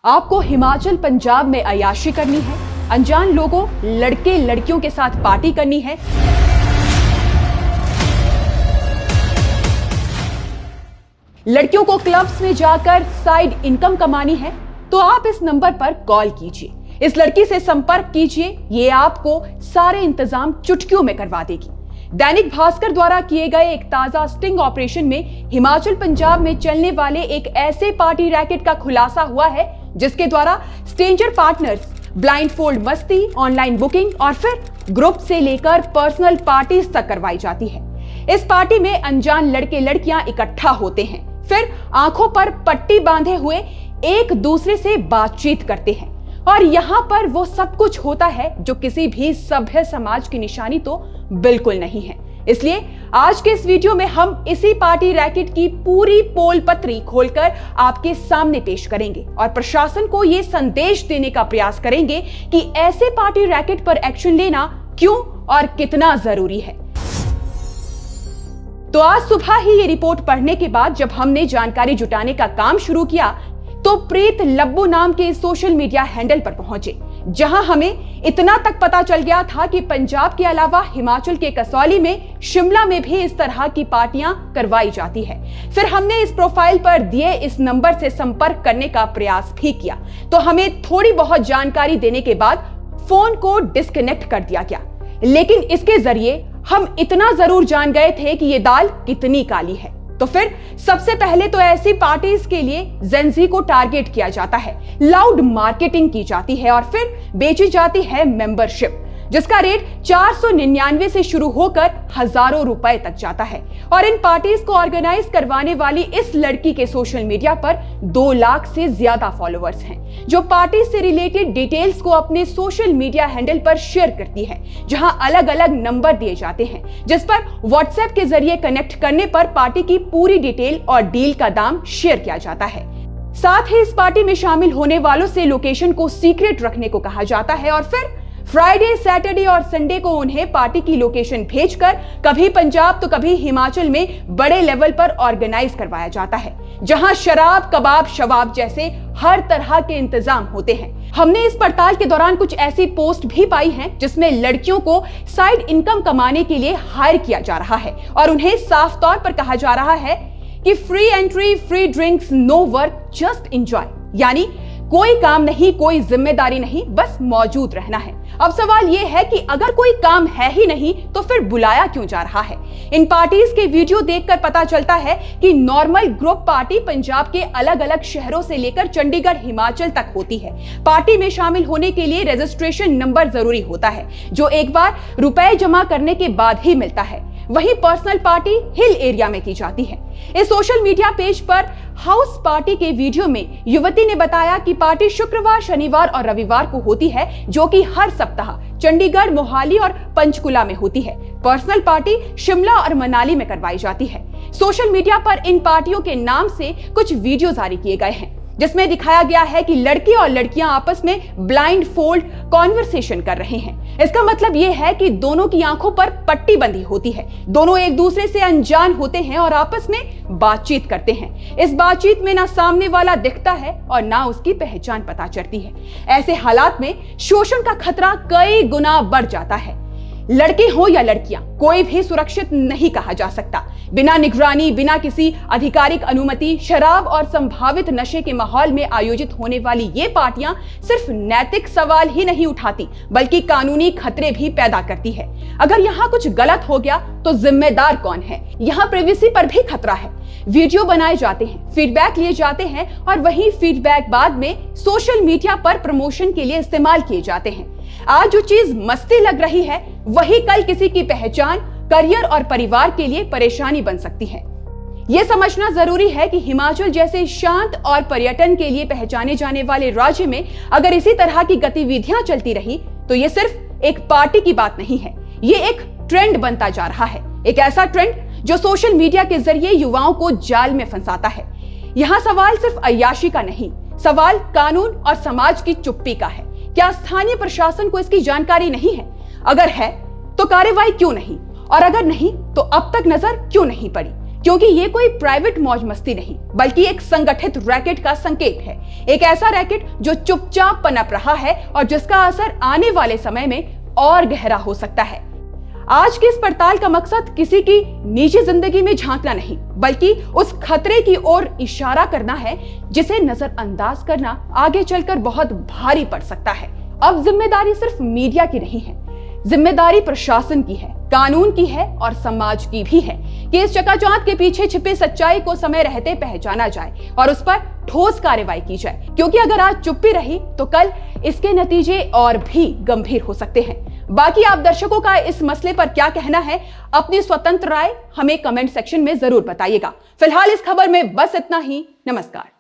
आपको हिमाचल पंजाब में अय्याशी करनी है, अनजान लोगों लड़के लड़कियों के साथ पार्टी करनी है, लड़कियों को क्लब्स में जाकर साइड इनकम कमानी है, तो आप इस नंबर पर कॉल कीजिए, इस लड़की से संपर्क कीजिए, ये आपको सारे इंतजाम चुटकियों में करवा देगी। दैनिक भास्कर द्वारा किए गए एक ताजा स्टिंग ऑपरेशन में हिमाचल पंजाब में चलने वाले एक ऐसे पार्टी रैकेट का खुलासा हुआ है जिसके द्वारा स्ट्रेंजर पार्टनर्स, ब्लाइंडफोल्ड मस्ती, ऑनलाइन बुकिंग और फिर ग्रुप से लेकर पर्सनल पार्टीज तक करवाई जाती है। इस पार्टी में अनजान लड़के लड़कियां इकट्ठा होते हैं, फिर आंखों पर पट्टी बांधे हुए एक दूसरे से बातचीत करते हैं और यहाँ पर वो सब कुछ होता है जो किसी भी सभ्य समाज की निशानी तो बिल्कुल नहीं है। इसलिए आज के इस वीडियो में हम इसी पार्टी रैकेट की पूरी पोल पत्री खोलकर आपके सामने पेश करेंगे और प्रशासन को ये संदेश देने का प्रयास करेंगे कि ऐसे पार्टी रैकेट पर एक्शन लेना क्यों और कितना जरूरी है। तो आज सुबह ही ये रिपोर्ट पढ़ने के बाद जब हमने जानकारी जुटाने का काम शुरू किया तो प्रीत लब्बू नाम के सोशल मीडिया हैंडल पर पहुंचे, जहां हमें इतना तक पता चल गया था कि पंजाब के अलावा हिमाचल के कसौली में, शिमला में भी इस तरह की पार्टियां करवाई जाती है। फिर हमने इस प्रोफाइल पर दिए इस नंबर से संपर्क करने का प्रयास भी किया, तो हमें थोड़ी बहुत जानकारी देने के बाद फोन को डिस्कनेक्ट कर दिया गया। लेकिन इसके जरिए हम इतना जरूर जान गए थे कि ये दाल कितनी काली है। तो फिर सबसे पहले तो ऐसी पार्टीज के लिए जेनजी को टारगेट किया जाता है, लाउड मार्केटिंग की जाती है और फिर बेची जाती है मेंबरशिप, जिसका रेट 499 से शुरू होकर हजारों रुपए तक जाता है। और इन पार्टीज को ऑर्गेनाइज करवाने वाली इस लड़की के सोशल मीडिया पर 2 लाख से ज्यादा फॉलोअर्स हैं, जो पार्टी से रिलेटेड डिटेल्स को अपने सोशल मीडिया हैंडल पर शेयर करती है, जहां अलग अलग नंबर दिए जाते हैं, जिस पर व्हाट्सएप के जरिए कनेक्ट करने पर पार्टी की पूरी डिटेल और डील का दाम शेयर किया जाता है। साथ ही इस पार्टी में शामिल होने वालों से लोकेशन को सीक्रेट रखने को कहा जाता है और फिर फ्राइडे, सैटरडे और संडे को उन्हें पार्टी की लोकेशन भेजकर कभी पंजाब तो कभी हिमाचल में बड़े लेवल पर ऑर्गेनाइज करवाया जाता है, जहां शराब, कबाब, शवाब जैसे हर तरह के इंतजाम होते हैं। हमने इस पड़ताल के दौरान कुछ ऐसी पोस्ट भी पाई हैं जिसमें लड़कियों को साइड इनकम कमाने के लिए हायर किया जा रहा है और उन्हें साफ तौर पर कहा जा रहा है कि free entry, free drinks, no work, just enjoy, यानी कोई काम नहीं, कोई जिम्मेदारी नहीं, बस मौजूद रहना है। अब सवाल यह है कि अगर कोई काम है ही नहीं तो फिर बुलाया क्यों जा रहा है। इन पार्टीज के वीडियो देखकर पता चलता है कि नॉर्मल ग्रुप पार्टी पंजाब के अलग अलग शहरों से लेकर चंडीगढ़, हिमाचल तक होती है। पार्टी में शामिल होने के लिए रजिस्ट्रेशन नंबर जरूरी होता है, जो एक बार रुपए जमा करने के बाद ही मिलता है। वहीं पर्सनल पार्टी हिल एरिया में की जाती है। इस सोशल मीडिया पेज पर हाउस पार्टी के वीडियो में युवती ने बताया कि पार्टी शुक्रवार, शनिवार और रविवार को होती है, जो कि हर सप्ताह चंडीगढ़, मोहाली और पंचकुला में होती है। पर्सनल पार्टी शिमला और मनाली में करवाई जाती है। सोशल मीडिया पर इन पार्टियों के नाम से कुछ वीडियो जारी किए गए हैं, जिसमें दिखाया गया है कि लड़के और लड़कियां आपस में ब्लाइंड फोल्ड कॉन्वर्सेशन कर रहे हैं। इसका मतलब यह है कि दोनों की आंखों पर पट्टी बंधी होती है, दोनों एक दूसरे से अनजान होते हैं और आपस में बातचीत करते हैं। इस बातचीत में ना सामने वाला दिखता है और ना उसकी पहचान पता चलती है। ऐसे हालात में शोषण का खतरा कई गुना बढ़ जाता है। लड़के हो या लड़कियां, कोई भी सुरक्षित नहीं कहा जा सकता। बिना निगरानी, बिना किसी आधिकारिक अनुमति, शराब और संभावित नशे के माहौल में आयोजित होने वाली ये पार्टियां सिर्फ नैतिक सवाल ही नहीं उठाती, बल्कि कानूनी खतरे भी पैदा करती है। अगर यहाँ कुछ गलत हो गया तो जिम्मेदार कौन है? यहाँ प्राइवेसी पर भी खतरा है। वीडियो बनाए जाते हैं, फीडबैक लिए जाते हैं और वही फीडबैक बाद में सोशल मीडिया पर प्रमोशन के लिए इस्तेमाल किए जाते हैं। आज जो चीज मस्ती लग रही है, वही कल किसी की पहचान, करियर और परिवार के लिए परेशानी बन सकती है। यह समझना जरूरी है कि हिमाचल जैसे शांत और पर्यटन के लिए पहचाने जाने वाले राज्य में अगर इसी तरह की गतिविधियां चलती रही तो यह सिर्फ एक पार्टी की बात नहीं है, ये एक ट्रेंड बनता जा रहा है। एक ऐसा ट्रेंड जो सोशल मीडिया के जरिए युवाओं को जाल में फंसाता है। यहाँ सवाल सिर्फ अय्याशी का नहीं, सवाल कानून और समाज की चुप्पी का है। क्या स्थानीय प्रशासन को इसकी जानकारी नहीं है? अगर है तो कार्रवाई क्यों नहीं? और अगर नहीं तो अब तक नजर क्यों नहीं पड़ी? क्योंकि ये कोई प्राइवेट मौज मस्ती नहीं बल्कि एक संगठित रैकेट का संकेत है। एक ऐसा रैकेट जो चुपचाप पनप रहा है और जिसका असर आने वाले समय में और गहरा हो सकता है। आज की इस पड़ताल का मकसद किसी की निजी जिंदगी में झांकना नहीं बल्कि उस खतरे की ओर इशारा करना है जिसे नजरअंदाज करना आगे चलकर बहुत भारी पड़ सकता है। अब जिम्मेदारी सिर्फ मीडिया की नहीं है, जिम्मेदारी प्रशासन की है, कानून की है और समाज की भी है कि इस चकाचौंध के पीछे छिपे सच्चाई को समय रहते पहचाना जाए और उस पर ठोस कार्रवाई की जाए। क्योंकि अगर आज चुप्पी रही तो कल इसके नतीजे और भी गंभीर हो सकते हैं। बाकी आप दर्शकों का इस मसले पर क्या कहना है, अपनी स्वतंत्र राय हमें कमेंट सेक्शन में जरूर बताइएगा। फिलहाल इस खबर में बस इतना ही। नमस्कार।